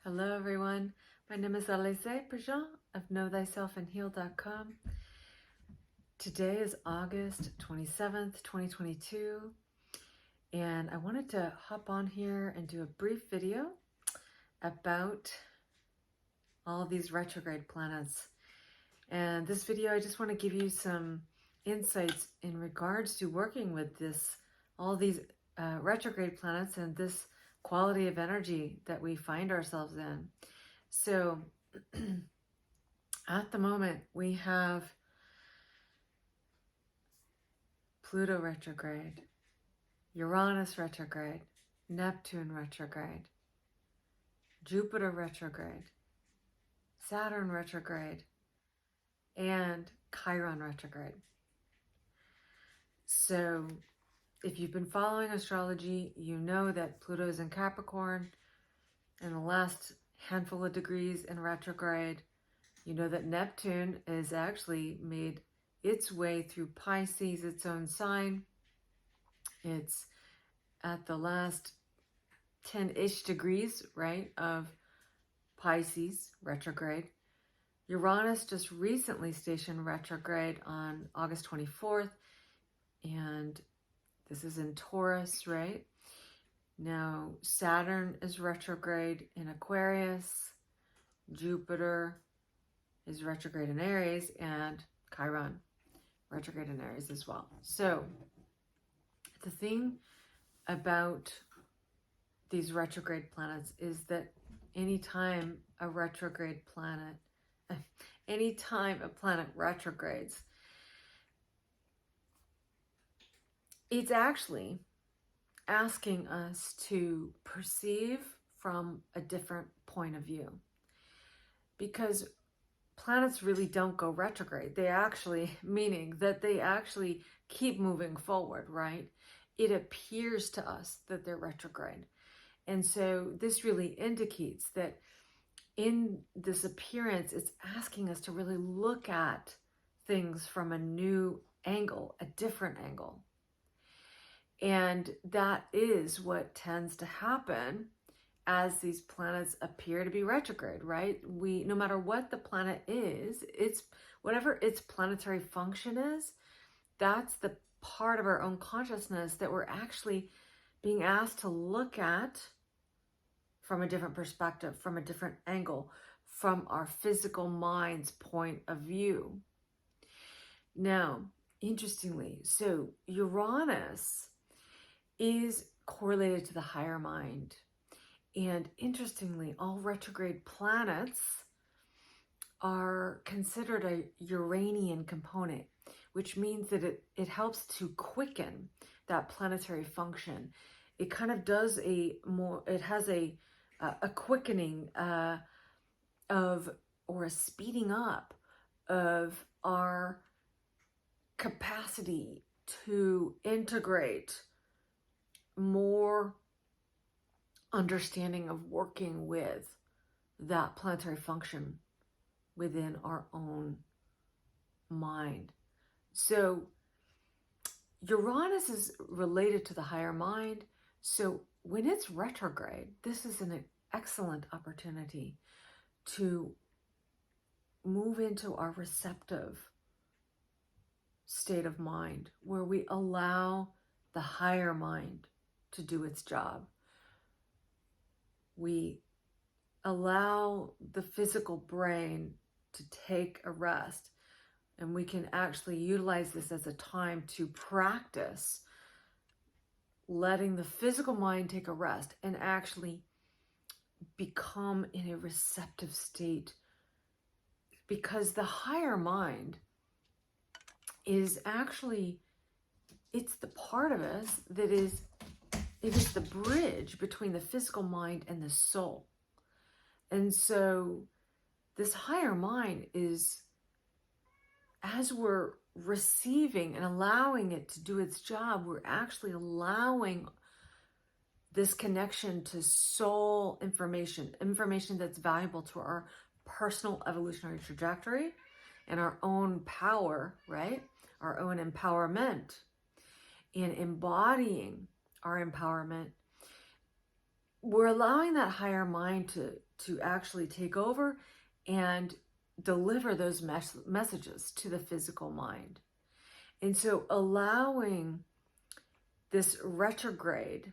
Hello everyone, my name is Alise A Préjéan of KnowThyselfAndHeal.com. Today is August 27th, 2022, and I wanted to hop on here and do a brief video about all these retrograde planets. And this video, I just want to give you some insights in regards to working with all these retrograde planets and this quality of energy that we find ourselves in. So at the moment we have Pluto retrograde, Uranus retrograde, Neptune retrograde, Jupiter retrograde, Saturn retrograde, and Chiron retrograde. So if you've been following astrology, you know that Pluto is in Capricorn in the last handful of degrees in retrograde. You know that Neptune is actually made its way through Pisces, its own sign. It's at the last 10-ish degrees, right, of Pisces retrograde. Uranus just recently stationed retrograde on August 24th, and this is in Taurus, right? Now, Saturn is retrograde in Aquarius, Jupiter is retrograde in Aries, and Chiron retrograde in Aries as well. So, the thing about these retrograde planets is that anytime a planet retrogrades, it's actually asking us to perceive from a different point of view, because planets really don't go retrograde. Meaning that they actually keep moving forward, right? It appears to us that they're retrograde. And so this really indicates that in this appearance, it's asking us to really look at things from a new angle, a different angle. And that is what tends to happen as these planets appear to be retrograde, right? No matter what the planet is, it's whatever its planetary function is, that's the part of our own consciousness that we're actually being asked to look at from a different perspective, from a different angle, from our physical mind's point of view. Now, interestingly, so Uranus is correlated to the higher mind. And interestingly, all retrograde planets are considered a Uranian component, which means that it helps to quicken that planetary function. It kind of does it has a quickening or a speeding up of our capacity to integrate more understanding of working with that planetary function within our own mind. So Uranus is related to the higher mind. So when it's retrograde, this is an excellent opportunity to move into our receptive state of mind, where we allow the higher mind to do its job. We allow the physical brain to take a rest, and we can actually utilize this as a time to practice letting the physical mind take a rest and actually become in a receptive state, because the higher mind is actually, it's the part of us that is the bridge between the physical mind and the soul. And so this higher mind is, as we're receiving and allowing it to do its job, we're actually allowing this connection to soul information that's valuable to our personal evolutionary trajectory and our own power, right? Our own empowerment, and embodying our empowerment we're allowing that higher mind to actually take over and deliver those messages to the physical mind. And so allowing this retrograde,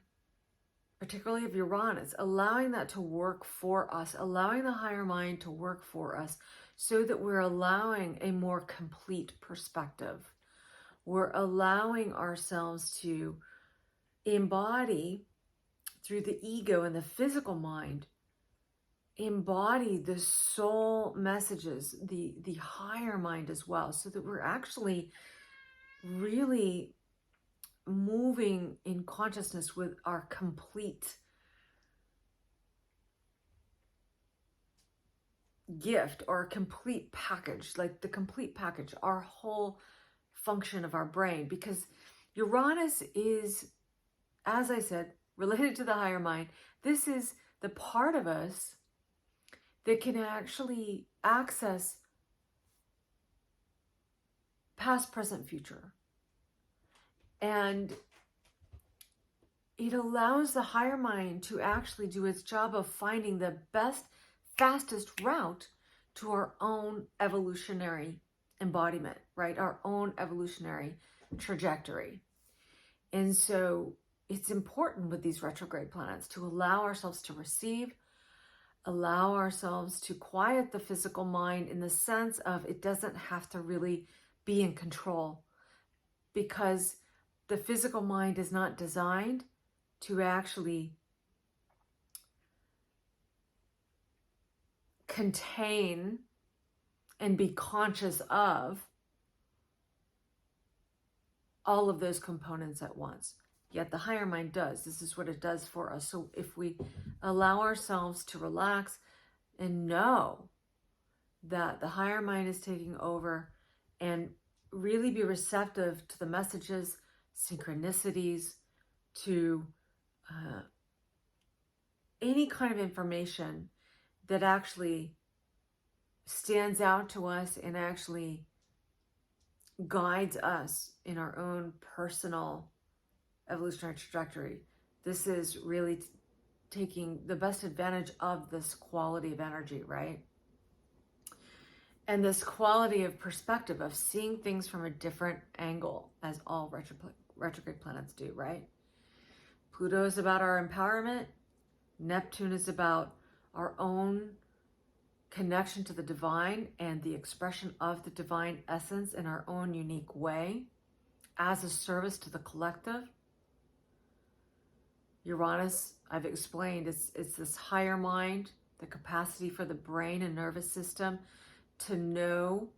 particularly of Uranus, allowing that to work for us, allowing the higher mind to work for us so that we're allowing a more complete perspective. We're allowing ourselves to embody through the ego and the physical mind, embody the soul messages, the higher mind as well, so that we're actually really moving in consciousness with our complete gift or a complete package, like the complete package, our whole function of our brain. Because Uranus is, as I said, related to the higher mind. This is the part of us that can actually access past, present, future. And it allows the higher mind to actually do its job of finding the best, fastest route to our own evolutionary embodiment, right? Our own evolutionary trajectory. And so it's important with these retrograde planets to allow ourselves to receive, allow ourselves to quiet the physical mind in the sense of it doesn't have to really be in control, because the physical mind is not designed to actually contain and be conscious of all of those components at once. Yet the higher mind does. This is what it does for us. So if we allow ourselves to relax and know that the higher mind is taking over and really be receptive to the messages, synchronicities, to any kind of information that actually stands out to us and actually guides us in our own personal evolutionary trajectory. This is really taking the best advantage of this quality of energy, right? And this quality of perspective of seeing things from a different angle, as all retrograde planets do, right? Pluto is about our empowerment. Neptune is about our own connection to the divine and the expression of the divine essence in our own unique way as a service to the collective. Uranus, I've explained, it's this higher mind, the capacity for the brain and nervous system to know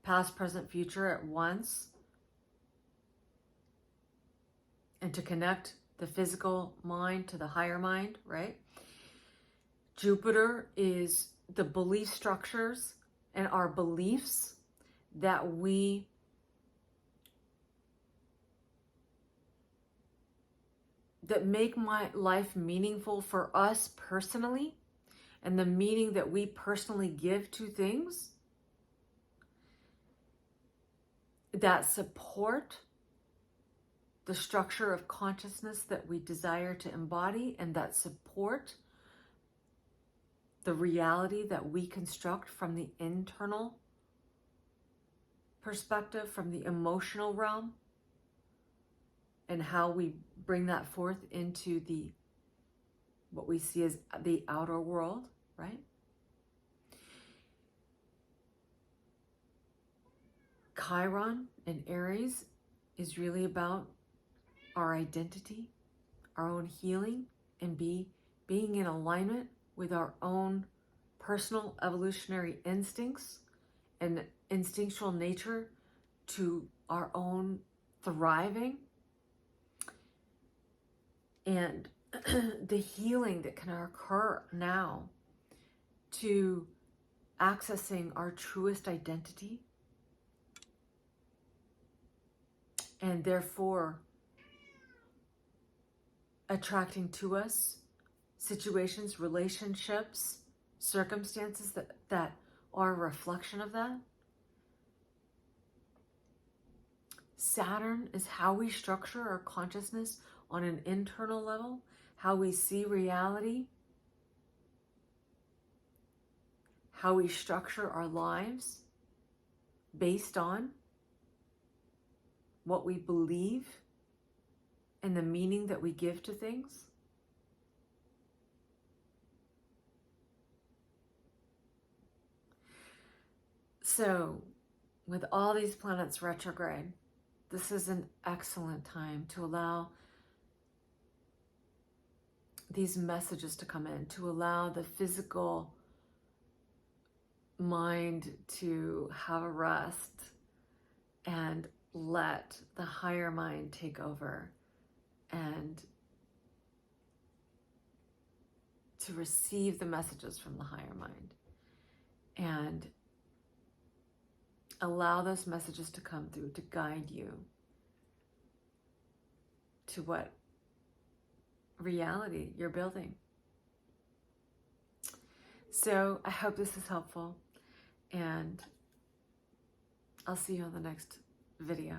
past, present, future at once, and to connect the physical mind to the higher mind, right? Jupiter is the belief structures and our beliefs that make my life meaningful for us personally, and the meaning that we personally give to things that support the structure of consciousness that we desire to embody, and that support the reality that we construct from the internal perspective, from the emotional realm, and how we bring that forth into what we see as the outer world, right? Chiron in Aries is really about our identity, our own healing, and being in alignment with our own personal evolutionary instincts and instinctual nature to our own thriving, and the healing that can occur now to accessing our truest identity, and therefore attracting to us situations, relationships, circumstances that are a reflection of that. Saturn is how we structure our consciousness on an internal level, how we see reality, how we structure our lives based on what we believe and the meaning that we give to things. So, with all these planets retrograde, this is an excellent time to allow these messages to come in, to allow the physical mind to have a rest and let the higher mind take over, and to receive the messages from the higher mind and allow those messages to come through to guide you to what reality you're building. So I hope this is helpful, and I'll see you on the next video.